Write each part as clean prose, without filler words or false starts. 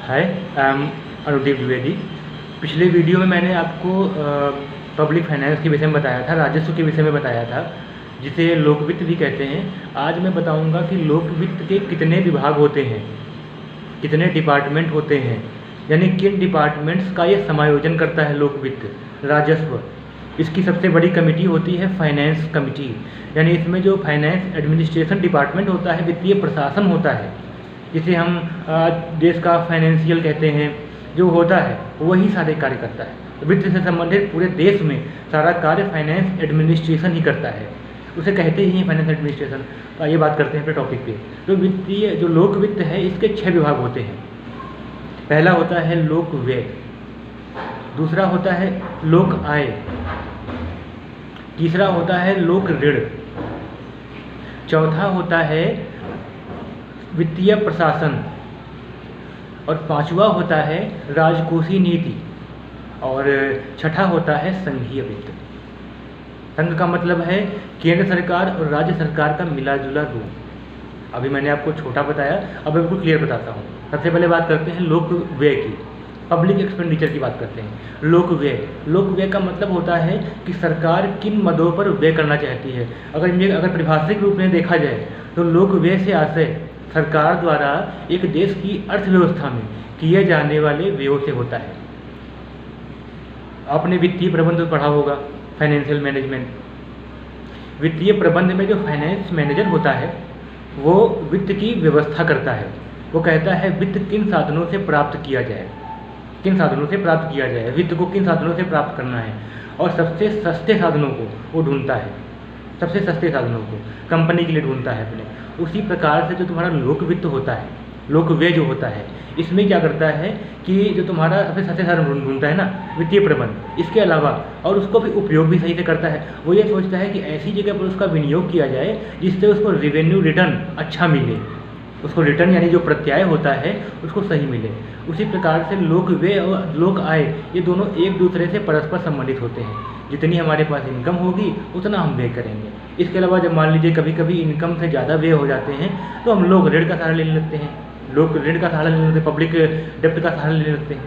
Hi, I am Anudeep Dwivedi. पिछले video में मैंने आपको पब्लिक फाइनेंस के विषय में बताया था, राजस्व के विषय में बताया था, जिसे लोक वित्त भी कहते हैं। आज मैं बताऊंगा कि लोक वित्त के कितने विभाग होते हैं, कितने डिपार्टमेंट होते हैं, यानी किन डिपार्टमेंट्स का ये समायोजन करता है लोक वित्त, राजस्व। इसकी सबसे बड़ी कमेटी होती है फाइनेंस कमेटी, यानी इसमें जो फाइनेंस एडमिनिस्ट्रेशन डिपार्टमेंट होता है, वित्तीय प्रशासन होता है, जिसे हम देश का फाइनेंशियल कहते हैं, जो होता है वही सारे कार्य करता है। वित्त से संबंधित पूरे देश में सारा कार्य फाइनेंस एडमिनिस्ट्रेशन ही करता है, उसे कहते ही हैं फाइनेंस एडमिनिस्ट्रेशन। तो आइए बात करते हैं अपने टॉपिक पे। तो वित्तीय जो लोक वित्त है, इसके 6 विभाग होते हैं। पहला होता है लोक व्यय, दूसरा होता है लोक आय, तीसरा होता है लोक ऋण, चौथा होता है वित्तीय प्रशासन, और पांचवा होता है राजकोषीय नीति, और छठा होता है संघीय वित्त। संघ का मतलब है केंद्र सरकार और राज्य सरकार का मिला जुला रूप। अभी मैंने आपको छोटा बताया, अब मैं आपको क्लियर बताता हूँ। सबसे पहले बात करते हैं लोक व्यय की, पब्लिक एक्सपेंडिचर की बात करते हैं। लोक व्यय का मतलब होता है कि सरकार किन मदों पर व्यय करना चाहती है। अगर परिभाषिक रूप में देखा जाए तो लोक व्यय से आशय सरकार द्वारा एक देश की अर्थव्यवस्था में किए जाने वाले व्ययों से होता है। आपने वित्तीय प्रबंध पढ़ा होगा, फाइनेंशियल मैनेजमेंट। वित्तीय प्रबंध में जो फाइनेंस मैनेजर होता है वो वित्त की व्यवस्था करता है। वो कहता है वित्त किन साधनों से प्राप्त किया जाए, किन साधनों से प्राप्त किया जाए, वित्त को किन साधनों से प्राप्त करना है, और सबसे सस्ते साधनों को वो ढूंढता है। सबसे सस्ते साधनों को कंपनी के लिए ढूंढता है अपने। उसी प्रकार से जो तुम्हारा लोक वित्त होता है, लोक व्यय जो होता है, इसमें क्या करता है कि जो तुम्हारा सबसे सस्ते साधन ढूंढता है ना, वित्तीय प्रबंध, इसके अलावा और उसको भी उपयोग भी सही से करता है। वो ये सोचता है कि ऐसी जगह पर उसका विनियोग किया जाए जिससे उसको रेवेन्यू रिटर्न अच्छा मिले, उसको रिटर्न यानी जो प्रत्याय होता है उसको सही मिले। उसी प्रकार से लोक व्यय और लोक आय, ये दोनों एक दूसरे से परस्पर संबंधित होते हैं। जितनी हमारे पास इनकम होगी उतना हम व्यय करेंगे। इसके अलावा जब मान लीजिए कभी कभी इनकम से ज़्यादा व्यय हो जाते हैं तो हम लोग ऋण का सहारा लेने लगते हैं, लोग ऋण का सहारा लेने लगते हैं, पब्लिक डेप्ट का सहारा लेने लगते हैं।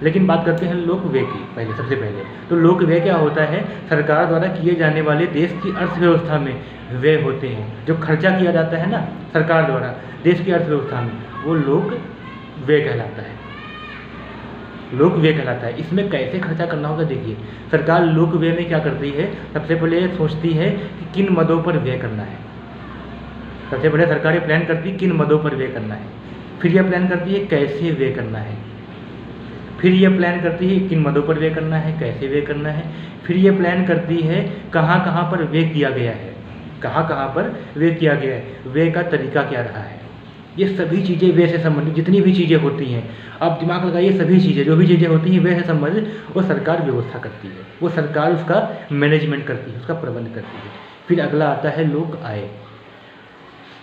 लेकिन बात करते हैं लोक व्यय की पहले। सबसे पहले तो लोक व्यय क्या होता है, सरकार द्वारा किए जाने वाले देश की अर्थव्यवस्था में व्यय होते हैं। जो खर्चा किया जाता है ना सरकार द्वारा देश की अर्थव्यवस्था में, वो लोक व्यय कहलाता है, लोक व्यय कहलाता है। इसमें कैसे खर्चा करना होगा, देखिए सरकार लोक व्यय में क्या करती है, सबसे पहले ये सोचती है कि किन मदों पर व्यय करना है। सबसे पहले सरकार ये प्लान करती है किन मदों पर व्यय करना है, फिर यह प्लान करती है कैसे व्यय करना है, फिर यह प्लान करती है किन मदों पर व्यय करना है, कैसे व्यय करना है, फिर यह प्लान करती है कहाँ कहाँ पर व्यय किया गया है, कहाँ कहाँ पर व्यय किया गया है, व्यय का तरीका क्या रहा है। ये सभी चीज़ें व्यय से संबंधित जितनी भी चीज़ें होती हैं, आप दिमाग लगाइए, सभी चीज़ें जो भी चीज़ें होती हैं व्यय से संबंधित, वो सरकार व्यवस्था करती है, वो सरकार उसका मैनेजमेंट करती है, उसका प्रबंध करती है। फिर अगला आता है लोक आय,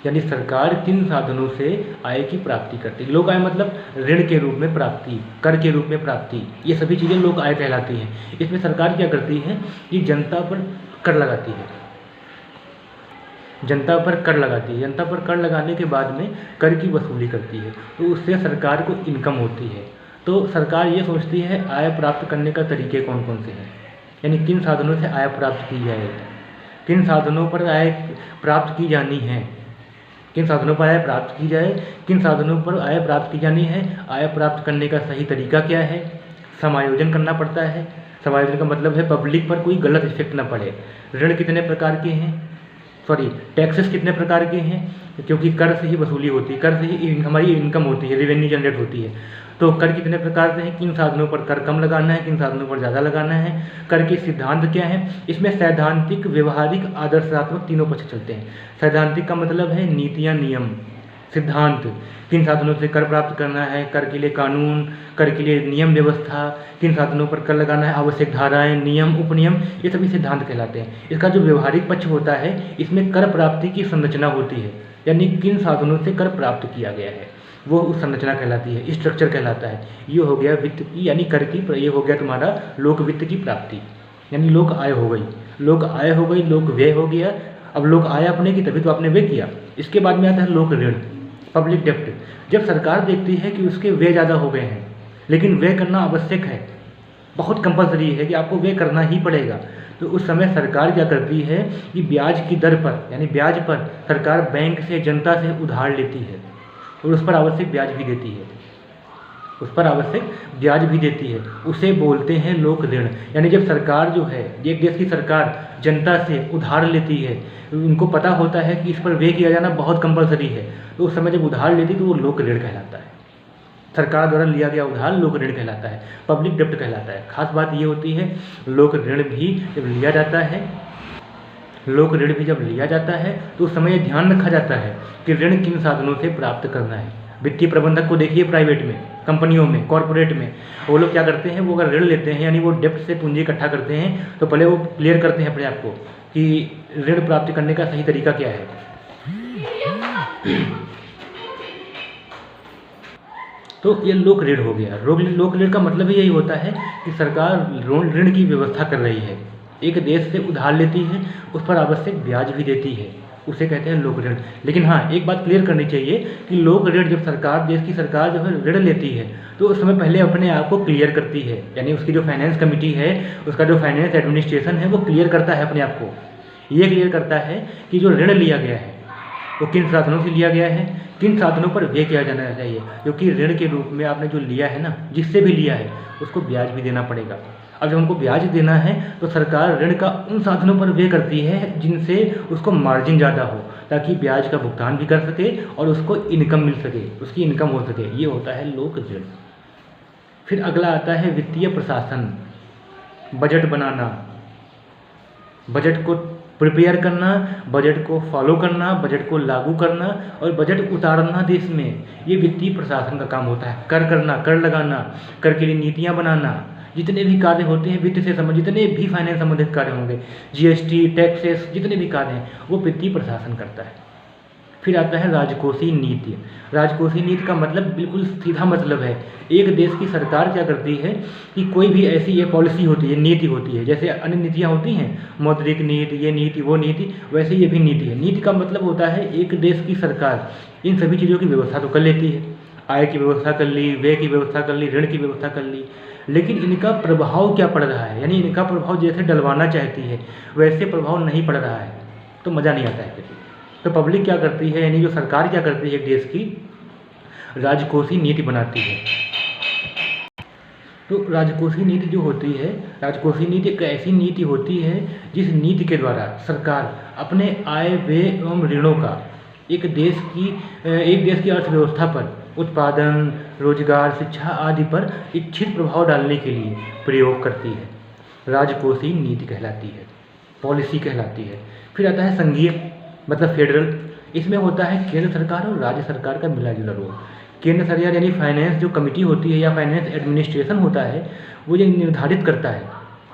यानी सरकार किन साधनों से आय की प्राप्ति करती है। लोक आय मतलब ऋण के रूप में प्राप्ति, कर के रूप में प्राप्ति, ये सभी चीज़ें लोक आय कहलाती हैं। इसमें सरकार क्या करती है कि जनता पर कर लगाती है, जनता पर कर लगाती है, जनता पर कर लगाने के बाद में कर की वसूली करती है, तो उससे सरकार को इनकम होती है। तो सरकार ये सोचती है आय प्राप्त करने का तरीके कौन कौन से हैं, यानी किन साधनों से आय प्राप्त की जाए, किन साधनों पर आय प्राप्त की जानी है, किन साधनों पर आय प्राप्त की जाए, किन साधनों पर आय प्राप्त की जानी है, आय प्राप्त करने का सही तरीका क्या है, समायोजन करना पड़ता है। समायोजन का मतलब है पब्लिक पर कोई गलत इफेक्ट ना पड़े। ऋण कितने प्रकार के हैं, टैक्सेस कितने प्रकार के हैं, क्योंकि कर से ही वसूली होती है, कर से ही हमारी इनकम होती है, रेवेन्यू जनरेट होती है। तो कर कितने प्रकार से हैं, किन साधनों पर कर कम लगाना है, किन साधनों पर ज़्यादा लगाना है, कर के सिद्धांत क्या है। इसमें सैद्धांतिक, व्यवहारिक, आदर्शात्मक तीनों पक्ष चलते हैं। सैद्धांतिक का मतलब है नीतियाँ, नियम, सिद्धांत, किन साधनों से कर प्राप्त करना है, कर के लिए कानून, कर के लिए नियम व्यवस्था, किन साधनों पर कर लगाना है, आवश्यक धाराएं, नियम, उपनियम, ये सभी सिद्धांत कहलाते हैं। इसका जो व्यवहारिक पक्ष होता है, इसमें कर प्राप्ति की संरचना होती है, यानी किन साधनों से कर प्राप्त किया गया है, वो उस संरचना कहलाती है, स्ट्रक्चर कहलाता है। ये हो गया वित्त की यानी कर की, ये हो गया तुम्हारा लोक वित्त की प्राप्ति, यानी लोक आय हो गई, लोक आय हो गई, लोक व्यय हो गया। अब लोक आय अपने की तभी तो आपने व्यय किया। इसके बाद में आता है लोक ऋण, पब्लिक डेप्ट। जब सरकार देखती है कि उसके व्यय ज़्यादा हो गए हैं, लेकिन व्यय करना आवश्यक है, बहुत कंपलसरी है कि आपको व्यय करना ही पड़ेगा, तो उस समय सरकार क्या करती है कि ब्याज की दर पर, यानी ब्याज पर सरकार बैंक से, जनता से उधार लेती है और उस पर आवश्यक ब्याज भी देती है, उसे बोलते हैं लोक ऋण। यानी जब सरकार जो है, एक देश की सरकार जनता से उधार लेती है, उनको पता होता है कि इस पर व्यय किया जाना बहुत कंपलसरी है, तो उस समय जब उधार लेती तो वो लोक ऋण कहलाता है। सरकार द्वारा लिया गया उधार लोक ऋण कहलाता है, पब्लिक डेब्ट कहलाता है। खास बात ये होती है, लोक ऋण भी जब लिया जाता है तो उस समय ध्यान रखा जाता है कि ऋण किन साधनों से प्राप्त करना है। वित्तीय प्रबंधक को देखिए, प्राइवेट में, कंपनियों में, कॉरपोरेट में, वो लोग क्या करते हैं, वो अगर ऋण लेते हैं यानी वो डेब्ट से पूंजी इकट्ठा करते हैं, तो पहले वो क्लियर करते हैं अपने आप को कि ऋण प्राप्त करने का सही तरीका क्या है। तो ये लोक ऋण हो गया। लोक ऋण का मतलब ही यही होता है कि सरकार ऋण की व्यवस्था कर रही है, एक देश से उधार लेती है, उस पर आवश्यक ब्याज भी देती है, उसे कहते हैं लोक ऋण। लेकिन हाँ, एक बात क्लियर करनी चाहिए कि लोक ऋण जब सरकार, देश की सरकार जो है ऋण लेती है, तो उस समय पहले अपने आप को क्लियर करती है, यानी उसकी जो फाइनेंस कमेटी है, उसका जो फाइनेंस एडमिनिस्ट्रेशन है, वो क्लियर करता है अपने आप को। ये क्लियर करता है कि जो ऋण लिया गया है वो किन साधनों से लिया गया है, किन साधनों पर व्यय किया जाना चाहिए, क्योंकि ऋण के रूप में आपने जो लिया है ना, जिससे भी लिया है उसको ब्याज भी देना पड़ेगा। अब जब हमको ब्याज देना है तो सरकार ऋण का उन साधनों पर व्यय करती है जिनसे उसको मार्जिन ज़्यादा हो, ताकि ब्याज का भुगतान भी कर सके और उसको इनकम मिल सके, उसकी इनकम हो सके। ये होता है लोक ऋण। फिर अगला आता है वित्तीय प्रशासन, बजट बनाना, बजट को प्रिपेयर करना, बजट को फॉलो करना, बजट को लागू करना और बजट उतारना देश में, ये वित्तीय प्रशासन का काम होता है। कर करना, कर लगाना, कर के लिए नीतियाँ बनाना, जितने भी कार्य होते हैं वित्त से संबंधित, जितने भी फाइनेंस संबंधित कार्य होंगे, जीएसटी, टैक्सेस, जितने भी कार्य हैं वो वित्तीय प्रशासन करता है। फिर आता है राजकोषीय नीति। राजकोषीय नीति का मतलब बिल्कुल सीधा मतलब है, एक देश की सरकार क्या करती है कि कोई भी ऐसी ये पॉलिसी होती है, नीति होती है, जैसे अन्य नीतियाँ होती हैं, मौद्रिक नीति, ये नीति, वो नीति, वैसे ये भी नीति है। नीति का मतलब होता है एक देश की सरकार इन सभी चीज़ों की व्यवस्था तो कर लेती है, आय की व्यवस्था कर ली, व्यय की व्यवस्था कर ली, ऋण की व्यवस्था कर ली, लेकिन इनका प्रभाव क्या पड़ रहा है, यानी इनका प्रभाव जैसे डलवाना चाहती है वैसे प्रभाव नहीं पड़ रहा है, तो मज़ा नहीं आता है किसी। तो पब्लिक क्या करती है, यानी जो सरकार क्या करती है, एक देश की राजकोषीय नीति बनाती है। तो राजकोषीय नीति जो होती है, राजकोषीय नीति एक ऐसी नीति होती है जिस नीति के द्वारा सरकार अपने आय, व्यय एवं ऋणों का एक देश की अर्थव्यवस्था पर, उत्पादन, रोजगार, शिक्षा आदि पर इच्छित प्रभाव डालने के लिए प्रयोग करती है। राजकोषीय नीति कहलाती है, पॉलिसी कहलाती है। फिर आता है संघीय मतलब फेडरल। इसमें होता है केंद्र सरकार और राज्य सरकार का मिला जुला रोल। केंद्र सरकार यानी फाइनेंस जो कमेटी होती है या फाइनेंस एडमिनिस्ट्रेशन होता है, वो ये निर्धारित करता है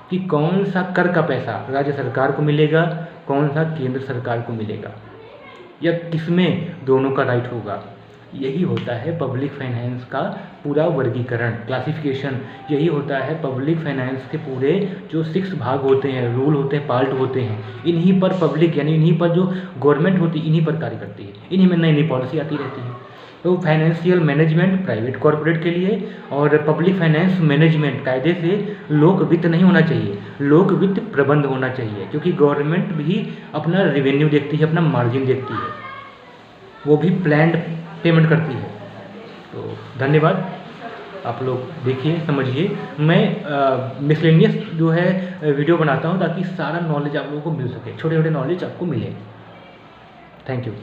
कि कौन सा कर का पैसा राज्य सरकार को मिलेगा, कौन सा केंद्र सरकार को मिलेगा, या किसमें दोनों का राइट होगा। यही होता है पब्लिक फाइनेंस का पूरा वर्गीकरण, क्लासिफिकेशन। यही होता है पब्लिक फाइनेंस के पूरे जो 6 भाग होते हैं, रूल होते हैं, पार्ट होते हैं। इन्हीं पर पब्लिक यानी इन्हीं पर जो गवर्नमेंट होती है इन्हीं पर कार्य करती है, इन्हीं में नई नई पॉलिसी आती रहती है। तो फाइनेंशियल मैनेजमेंट प्राइवेट कॉर्पोरेट के लिए, और पब्लिक फाइनेंस मैनेजमेंट कायदे से लोक वित्त नहीं होना चाहिए, लोक वित्त प्रबंध होना चाहिए, क्योंकि गवर्नमेंट भी अपना रेवेन्यू देखती है, अपना मार्जिन देखती है, वो भी प्लान्ड पेमेंट करती है। तो धन्यवाद, आप लोग देखिए, समझिए। मैं मिसलेनियस जो है वीडियो बनाता हूँ ताकि सारा नॉलेज आप लोगों को मिल सके, छोटे छोटे नॉलेज आपको मिले। Thank you.